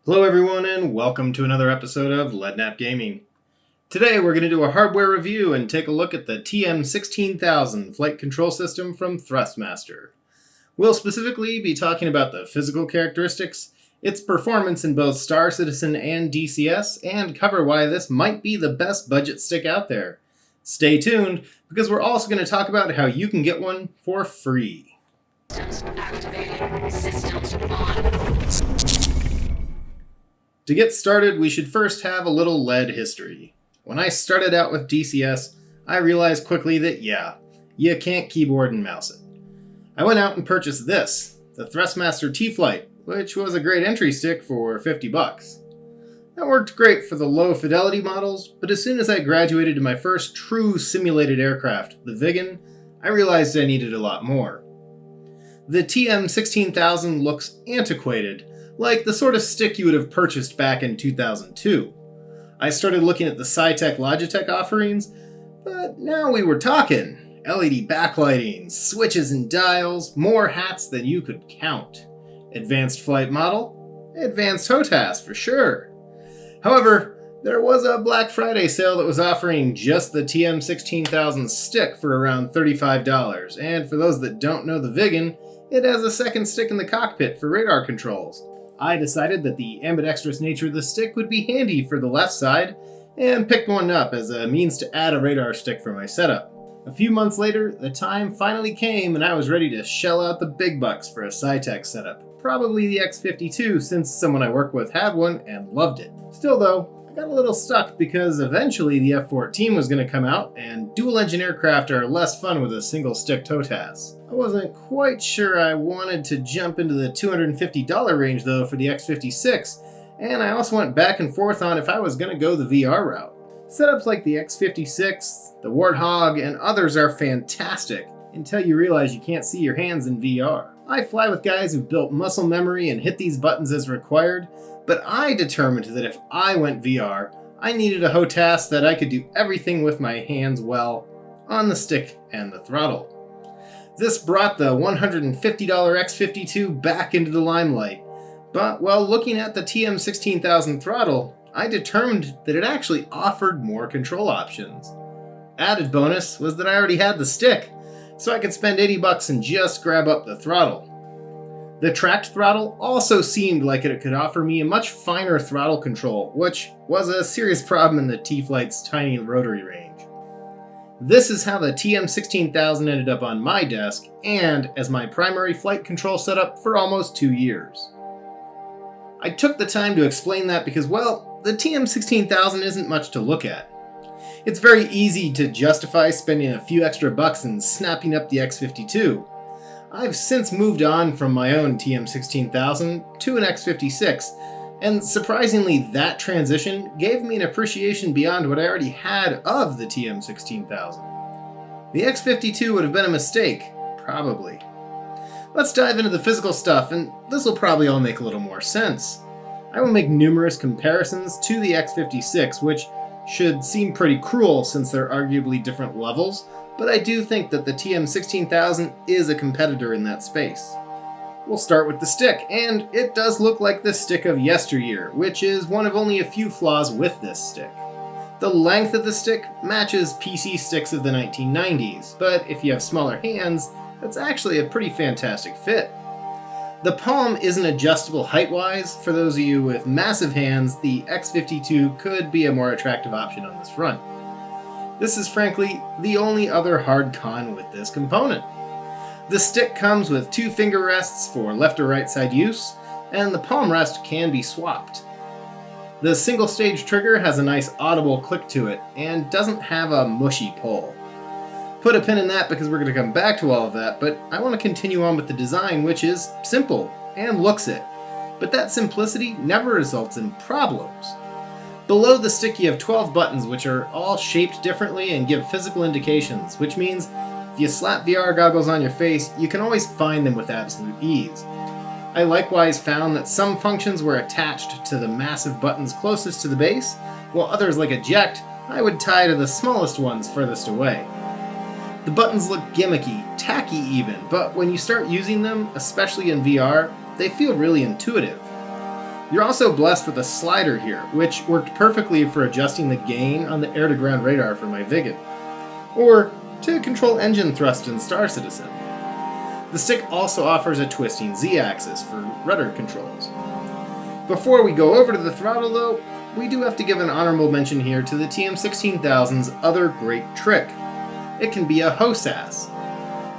Hello everyone and welcome to another episode of Leadnap Gaming. Today we're going to do a hardware review and take a look at the TM16000 flight control system from Thrustmaster. We'll specifically be talking about the physical characteristics, its performance in both Star Citizen and DCS, and cover why this might be the best budget stick out there. Stay tuned, because we're also going to talk about how you can get one for free. Systems activated. Systems on. To get started, we should first have a little lead history. When I started out with DCS, I realized quickly that you can't keyboard and mouse it. I went out and purchased this, the Thrustmaster T-Flight, which was a great entry stick for $50. That worked great for the low fidelity models, but as soon as I graduated to my first true simulated aircraft, the Bugden, I realized I needed a lot more. The TM16000 looks antiquated, like the sort of stick you would have purchased back in 2002. I started looking at the Sci-Tech Logitech offerings, but now we were talking. LED backlighting, switches and dials, more hats than you could count. Advanced flight model, advanced HOTAS for sure. However, there was a Black Friday sale that was offering just the TM16000 stick for around $35, and for those that don't know the Bugden, it has a second stick in the cockpit for radar controls. I decided that the ambidextrous nature of the stick would be handy for the left side, and picked one up as a means to add a radar stick for my setup. A few months later, the time finally came and I was ready to shell out the big bucks for a Sci-Tech setup. Probably the X52, since someone I work with had one and loved it. Still though, I got a little stuck because eventually the F-14 was going to come out, and dual-engine aircraft are less fun with a single-stick HOTAS. I wasn't quite sure I wanted to jump into the $250 range though for the X56, and I also went back and forth on if I was going to go the VR route. Setups like the X56, the Warthog, and others are fantastic until you realize you can't see your hands in VR. I fly with guys who've built muscle memory and hit these buttons as required, but I determined that if I went VR, I needed a HOTAS that I could do everything with my hands well, on the stick and the throttle. This brought the $150 X52 back into the limelight, but while looking at the TM16000 throttle, I determined that it actually offered more control options. Added bonus was that I already had the stick, so I could spend $80 and just grab up the throttle. The tracked throttle also seemed like it could offer me a much finer throttle control, which was a serious problem in the T-Flight's tiny rotary range. This is how the TM16000 ended up on my desk and as my primary flight control setup for almost 2 years. I took the time to explain that because, well, the TM16000 isn't much to look at. It's very easy to justify spending a few extra bucks and snapping up the X52. I've since moved on from my own TM16000 to an X56, and surprisingly that transition gave me an appreciation beyond what I already had of the TM16000. The X52 would have been a mistake, probably. Let's dive into the physical stuff, and this will probably all make a little more sense. I will make numerous comparisons to the X56, which should seem pretty cruel since they're arguably different levels, but I do think that the TM16000 is a competitor in that space. We'll start with the stick, and it does look like the stick of yesteryear, which is one of only a few flaws with this stick. The length of the stick matches PC sticks of the 1990s, but if you have smaller hands, that's actually a pretty fantastic fit. The palm isn't adjustable height-wise. For those of you with massive hands, the X52 could be a more attractive option on this front. This is frankly the only other hard con with this component. The stick comes with 2 finger rests for left or right side use, and the palm rest can be swapped. The single stage trigger has a nice audible click to it, and doesn't have a mushy pull. Put a pin in that because we're going to come back to all of that, but I want to continue on with the design, which is simple and looks it. But that simplicity never results in problems. Below the stick you have 12 buttons which are all shaped differently and give physical indications, which means if you slap VR goggles on your face, you can always find them with absolute ease. I likewise found that some functions were attached to the massive buttons closest to the base, while others like eject, I would tie to the smallest ones furthest away. The buttons look gimmicky, tacky even, but when you start using them, especially in VR, they feel really intuitive. You're also blessed with a slider here, which worked perfectly for adjusting the gain on the air-to-ground radar for my Bugden, or to control engine thrust in Star Citizen. The stick also offers a twisting Z-axis for rudder controls. Before we go over to the throttle though, we do have to give an honorable mention here to the TM16000's other great trick. It can be a HOTAS.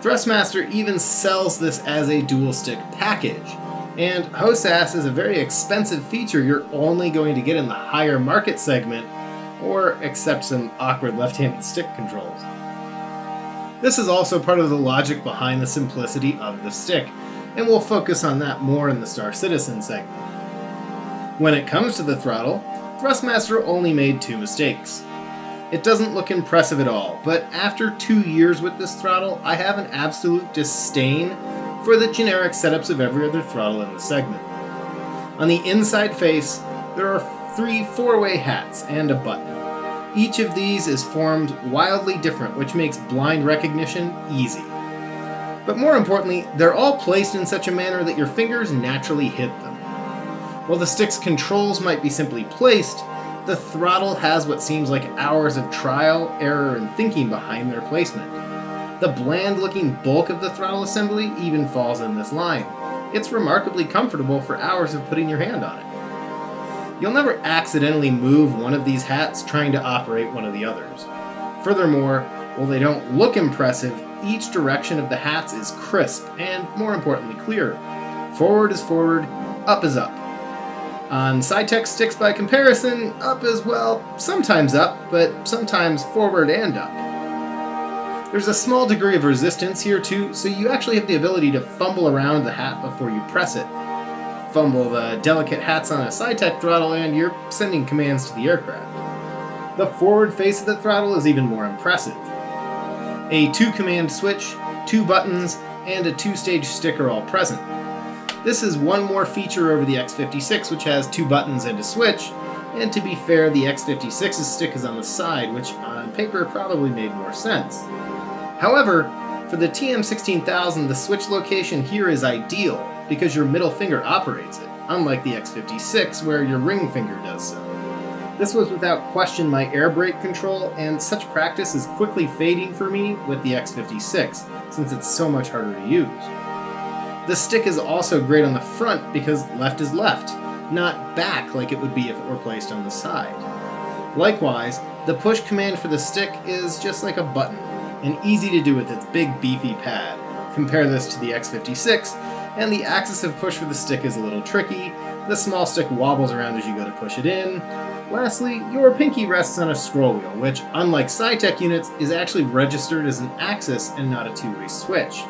Thrustmaster even sells this as a dual stick package, and HOTAS is a very expensive feature you're only going to get in the higher market segment, or accept some awkward left-handed stick controls. This is also part of the logic behind the simplicity of the stick, and we'll focus on that more in the Star Citizen segment. When it comes to the throttle, Thrustmaster only made 2 mistakes. It doesn't look impressive at all, but after 2 years with this throttle, I have an absolute disdain for the generic setups of every other throttle in the segment. On the inside face, there are 3 4-way hats and a button. Each of these is formed wildly different, which makes blind recognition easy. But more importantly, they're all placed in such a manner that your fingers naturally hit them. While the stick's controls might be simply placed, the throttle has what seems like hours of trial, error, and thinking behind their placement. The bland-looking bulk of the throttle assembly even falls in this line. It's remarkably comfortable for hours of putting your hand on it. You'll never accidentally move one of these hats trying to operate one of the others. Furthermore, while they don't look impressive, each direction of the hats is crisp and, more importantly, clear. Forward is forward, up is up. On Sci-Tech sticks by comparison, up is, well, sometimes up, but sometimes forward and up. There's a small degree of resistance here too, so you actually have the ability to fumble around the hat before you press it. Fumble the delicate hats on a Sci-Tech throttle and you're sending commands to the aircraft. The forward face of the throttle is even more impressive. A 2-command switch, 2 buttons, and a 2-stage stick are all present. This is one more feature over the X56, which has 2 buttons and a switch, and to be fair, the X56's stick is on the side, which on paper probably made more sense. However, for the TM16000, the switch location here is ideal, because your middle finger operates it, unlike the X56 where your ring finger does so. This was without question my air brake control, and such practice is quickly fading for me with the X56, since it's so much harder to use. The stick is also great on the front because left is left, not back like it would be if it were placed on the side. Likewise, the push command for the stick is just like a button, and easy to do with its big beefy pad. Compare this to the X56, and the axis of push for the stick is a little tricky. The small stick wobbles around as you go to push it in. Lastly, your pinky rests on a scroll wheel, which, unlike Sci-Tech units, is actually registered as an axis and not a 2-way switch.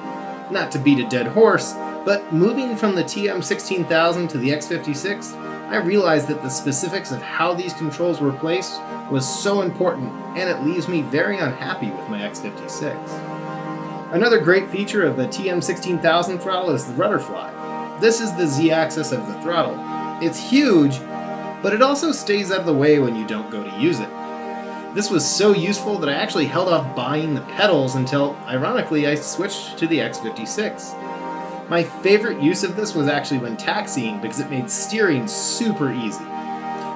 Not to beat a dead horse, but moving from the TM16000 to the X56, I realized that the specifics of how these controls were placed was so important, and it leaves me very unhappy with my X56. Another great feature of the TM16000 throttle is the rudder fly. This is the Z-axis of the throttle. It's huge, but it also stays out of the way when you don't go to use it. This was so useful that I actually held off buying the pedals until, ironically, I switched to the X56. My favorite use of this was actually when taxiing because it made steering super easy.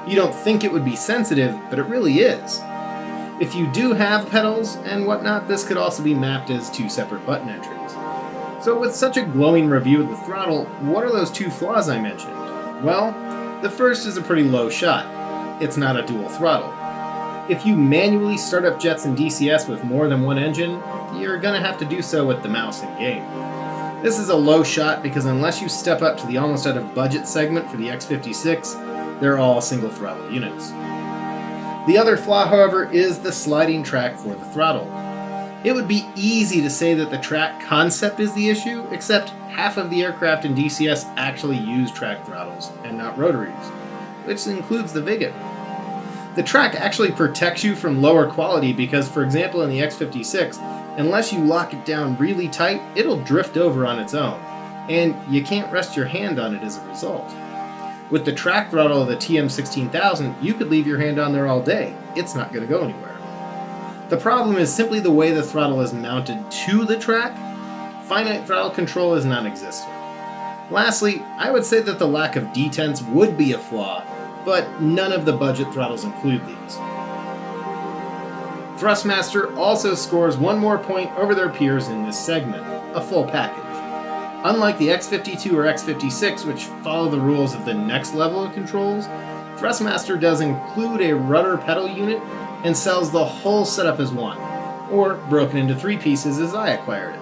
You don't think it would be sensitive, but it really is. If you do have pedals and whatnot, this could also be mapped as 2 separate button entries. So with such a glowing review of the throttle, what are those 2 flaws I mentioned? Well, the first is a pretty low shot. It's not a dual throttle. If you manually start up jets in DCS with more than one engine, you're gonna have to do so with the mouse in game. This is a low shot because unless you step up to the almost out of budget segment for the X56, they're all single throttle units. The other flaw, however, is the sliding track for the throttle. It would be easy to say that the track concept is the issue, except half of the aircraft in DCS actually use track throttles and not rotaries, which includes the Bugden. The track actually protects you from lower quality because, for example, in the X56, unless you lock it down really tight, it'll drift over on its own, and you can't rest your hand on it as a result. With the track throttle of the TM16000, you could leave your hand on there all day. It's not going to go anywhere. The problem is simply the way the throttle is mounted to the track. Finite throttle control is non-existent. Lastly, I would say that the lack of detents would be a flaw, but none of the budget throttles include these. Thrustmaster also scores one more point over their peers in this segment, a full package. Unlike the X52 or X56, which follow the rules of the next level of controls, Thrustmaster does include a rudder pedal unit and sells the whole setup as one, or broken into 3 pieces as I acquired it.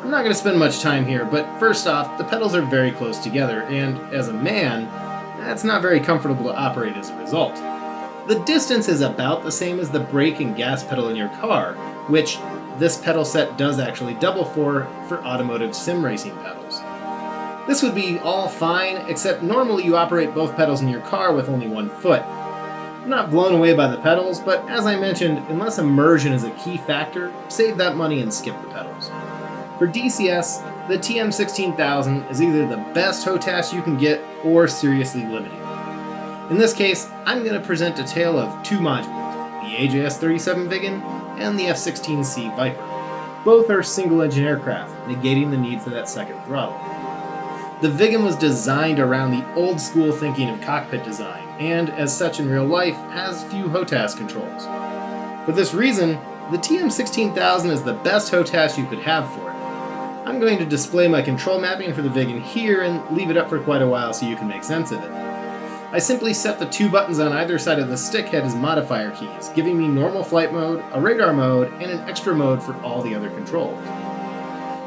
I'm not going to spend much time here, but first off, the pedals are very close together, and as a man, that's not very comfortable to operate as a result. The distance is about the same as the brake and gas pedal in your car, which this pedal set does actually double for automotive sim racing pedals. This would be all fine, except normally you operate both pedals in your car with only one foot. I'm not blown away by the pedals, but as I mentioned, unless immersion is a key factor, save that money and skip the pedals. For DCS, the TM16000 is either the best HOTAS you can get or seriously limiting. In this case, I'm going to present a tale of 2 modules, the AJS-37 Viggen and the F-16C Viper. Both are single-engine aircraft, negating the need for that second throttle. The Viggen was designed around the old-school thinking of cockpit design, and as such in real life, has few HOTAS controls. For this reason, the TM16000 is the best HOTAS you could have for it. I'm going to display my control mapping for the Viggen here and leave it up for quite a while so you can make sense of it. I simply set the 2 buttons on either side of the stick head as modifier keys, giving me normal flight mode, a radar mode, and an extra mode for all the other controls.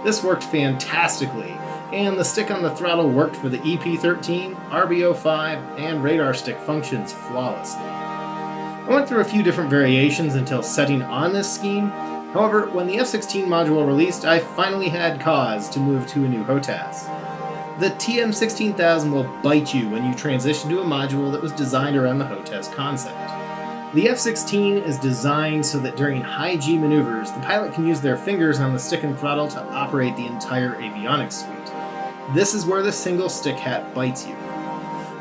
This worked fantastically, and the stick on the throttle worked for the EP13, RB05, and radar stick functions flawlessly. I went through a few different variations until setting on this scheme. However, when the F-16 module released, I finally had cause to move to a new HOTAS. The TM16000 will bite you when you transition to a module that was designed around the HOTAS concept. The F-16 is designed so that during high G maneuvers, the pilot can use their fingers on the stick and throttle to operate the entire avionics suite. This is where the single stick hat bites you.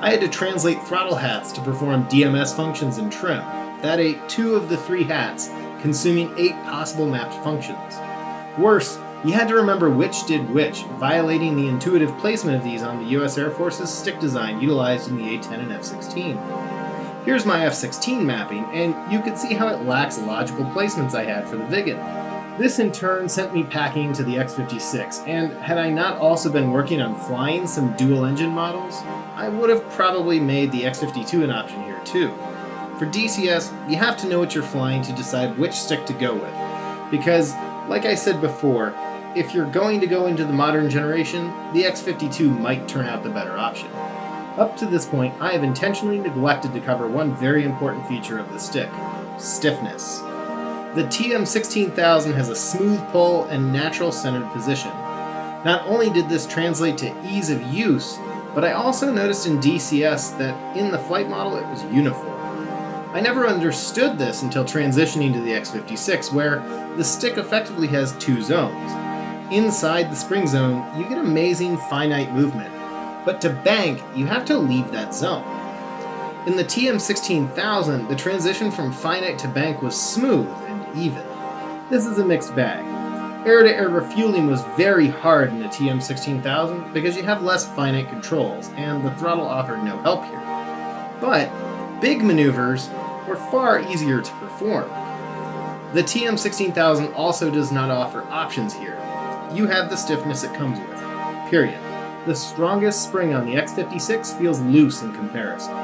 I had to translate throttle hats to perform DMS functions and trim. That ate 2 of the 3 hats, consuming 8 possible mapped functions. Worse, you had to remember which did which, violating the intuitive placement of these on the US Air Force's stick design utilized in the A-10 and F-16. Here's my F-16 mapping, and you can see how it lacks logical placements I had for the Viggen. This in turn sent me packing to the X-56, and had I not also been working on flying some dual-engine models, I would have probably made the X-52 an option here too. For DCS, you have to know what you're flying to decide which stick to go with, because, like I said before, if you're going to go into the modern generation, the X-52 might turn out the better option. Up to this point, I have intentionally neglected to cover one very important feature of the stick: stiffness. The TM16000 has a smooth pull and natural centered position. Not only did this translate to ease of use, but I also noticed in DCS that in the flight model it was uniform. I never understood this until transitioning to the X-56, where the stick effectively has 2 zones. Inside the spring zone, you get amazing finite movement, but to bank, you have to leave that zone. In the TM16000, the transition from finite to bank was smooth and even. This is a mixed bag. Air-to-air refueling was very hard in the TM16000 because you have less finite controls, and the throttle offered no help here. But big maneuvers were far easier to perform. The TM16000 also does not offer options here. You have the stiffness it comes with, period. The strongest spring on the X-56 feels loose in comparison.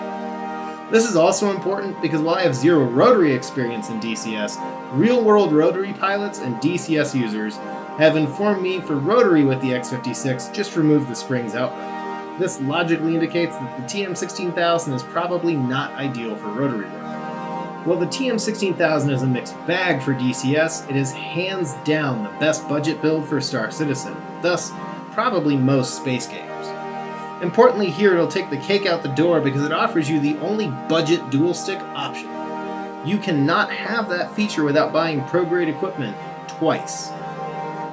This is also important because while I have 0 rotary experience in DCS, real-world rotary pilots and DCS users have informed me for rotary with the X-56, just remove the springs outright. This logically indicates that the TM16000 is probably not ideal for rotary work. While the TM16000 is a mixed bag for DCS, it is hands down the best budget build for Star Citizen, thus probably most space games. Importantly here, it'll take the cake out the door because it offers you the only budget dual stick option. You cannot have that feature without buying pro-grade equipment twice.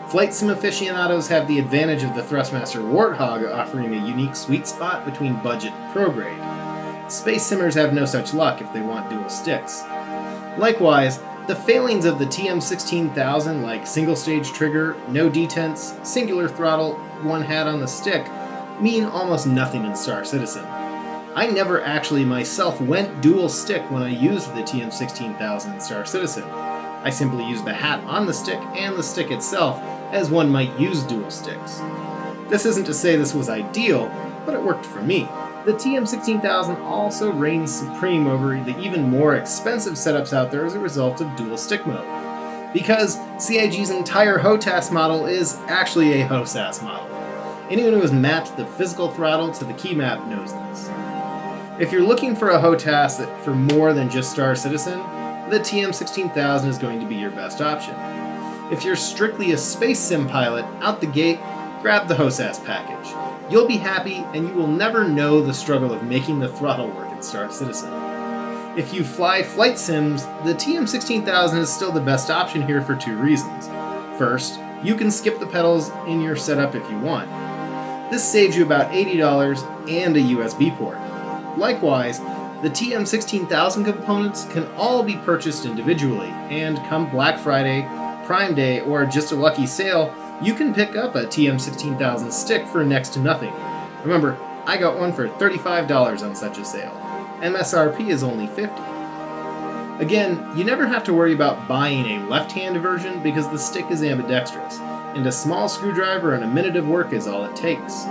Flight sim aficionados have the advantage of the Thrustmaster Warthog offering a unique sweet spot between budget and pro-grade. Space simmers have no such luck if they want dual sticks. Likewise, the failings of the TM16000 like single stage trigger, no detents, singular throttle, 1 hat on the stick, mean almost nothing in Star Citizen. I never actually myself went dual stick when I used the TM16000 in Star Citizen. I simply used the hat on the stick and the stick itself as one might use dual sticks. This isn't to say this was ideal, but it worked for me. The TM16000 also reigns supreme over the even more expensive setups out there as a result of dual stick mode. Because CIG's entire HOTAS model is actually a HOTAS model. Anyone who has mapped the physical throttle to the key map knows this. If you're looking for a HOTAS that for more than just Star Citizen, the TM16000 is going to be your best option. If you're strictly a space sim pilot, out the gate, grab the HOTAS package. You'll be happy and you will never know the struggle of making the throttle work in Star Citizen. If you fly flight sims, the TM16000 is still the best option here for two reasons. First, you can skip the pedals in your setup if you want. This saves you about $80 and a USB port. Likewise, the TM16000 components can all be purchased individually, and come Black Friday, Prime Day, or just a lucky sale, you can pick up a TM16000 stick for next to nothing. Remember, I got one for $35 on such a sale. MSRP is only $50. Again, you never have to worry about buying a left-hand version because the stick is ambidextrous, and a small screwdriver and a minute of work is all it takes.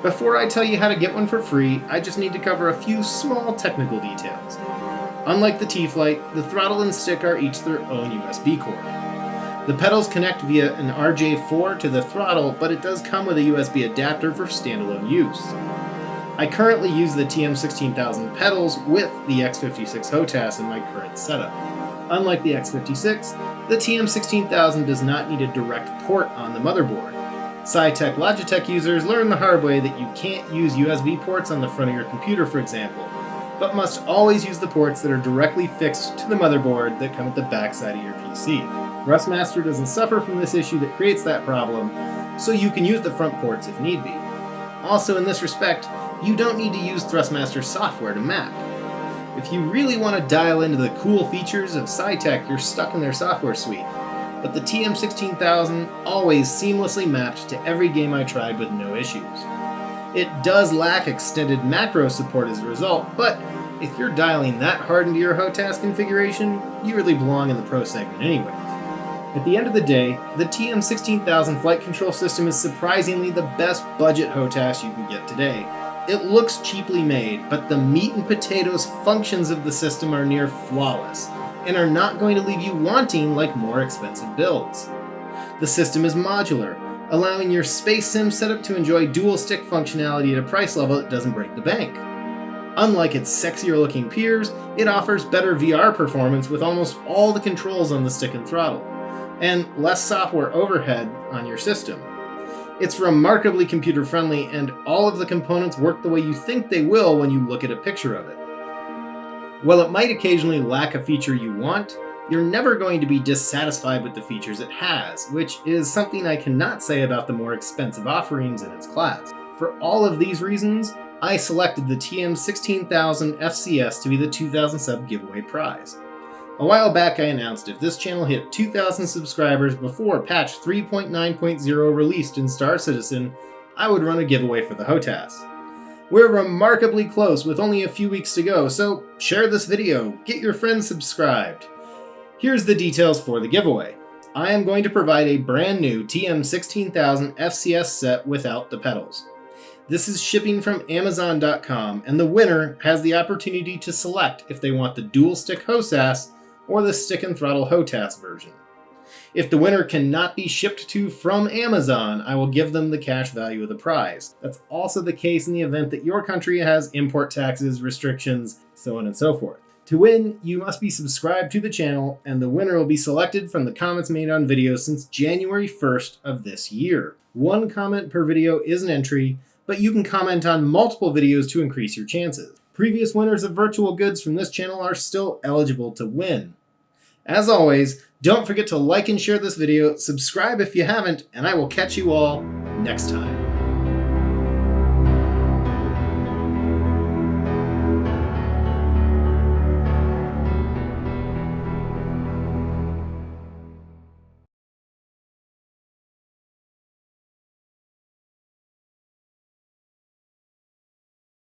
Before I tell you how to get one for free, I just need to cover a few small technical details. Unlike the T-Flight, the throttle and stick are each their own USB cord. The pedals connect via an RJ4 to the throttle, but it does come with a USB adapter for standalone use. I currently use the TM16000 pedals with the X56 HOTAS in my current setup. Unlike the X56, the TM16000 does not need a direct port on the motherboard. Sci-Tech Logitech users learn the hard way that you can't use USB ports on the front of your computer, for example, but must always use the ports that are directly fixed to the motherboard that come at the backside of your PC. Thrustmaster doesn't suffer from this issue that creates that problem, so you can use the front ports if need be. Also, in this respect, you don't need to use Thrustmaster software to map. If you really want to dial into the cool features of Sci-Tech, you're stuck in their software suite. But the TM16000 always seamlessly mapped to every game I tried with no issues. It does lack extended macro support as a result, but if you're dialing that hard into your HOTAS configuration, you really belong in the Pro segment anyways. At the end of the day, the TM16000 flight control system is surprisingly the best budget HOTAS you can get today. It looks cheaply made, but the meat and potatoes functions of the system are near flawless, and are not going to leave you wanting like more expensive builds. The system is modular, allowing your space sim setup to enjoy dual stick functionality at a price level that doesn't break the bank. Unlike its sexier looking peers, it offers better VR performance with almost all the controls on the stick and throttle, and less software overhead on your system. It's remarkably computer friendly, and all of the components work the way you think they will when you look at a picture of it. While it might occasionally lack a feature you want, you're never going to be dissatisfied with the features it has, which is something I cannot say about the more expensive offerings in its class. For all of these reasons, I selected the TM16000 FCS to be the 2000 sub giveaway prize. A while back I announced if this channel hit 2,000 subscribers before patch 3.9.0 released in Star Citizen, I would run a giveaway for the HOTAS. We're remarkably close with only a few weeks to go, so share this video, get your friends subscribed. Here's the details for the giveaway. I am going to provide a brand new TM16000 FCS set without the pedals. This is shipping from Amazon.com, and the winner has the opportunity to select if they want the dual stick HOTAS or the stick and throttle HOTAS version. If the winner cannot be shipped to from Amazon, I will give them the cash value of the prize. That's also the case in the event that your country has import taxes, restrictions, so on and so forth. To win, you must be subscribed to the channel, and the winner will be selected from the comments made on videos since January 1st of this year. One comment per video is an entry, but you can comment on multiple videos to increase your chances. Previous winners of virtual goods from this channel are still eligible to win. As always, don't forget to like and share this video, subscribe if you haven't, and I will catch you all next time.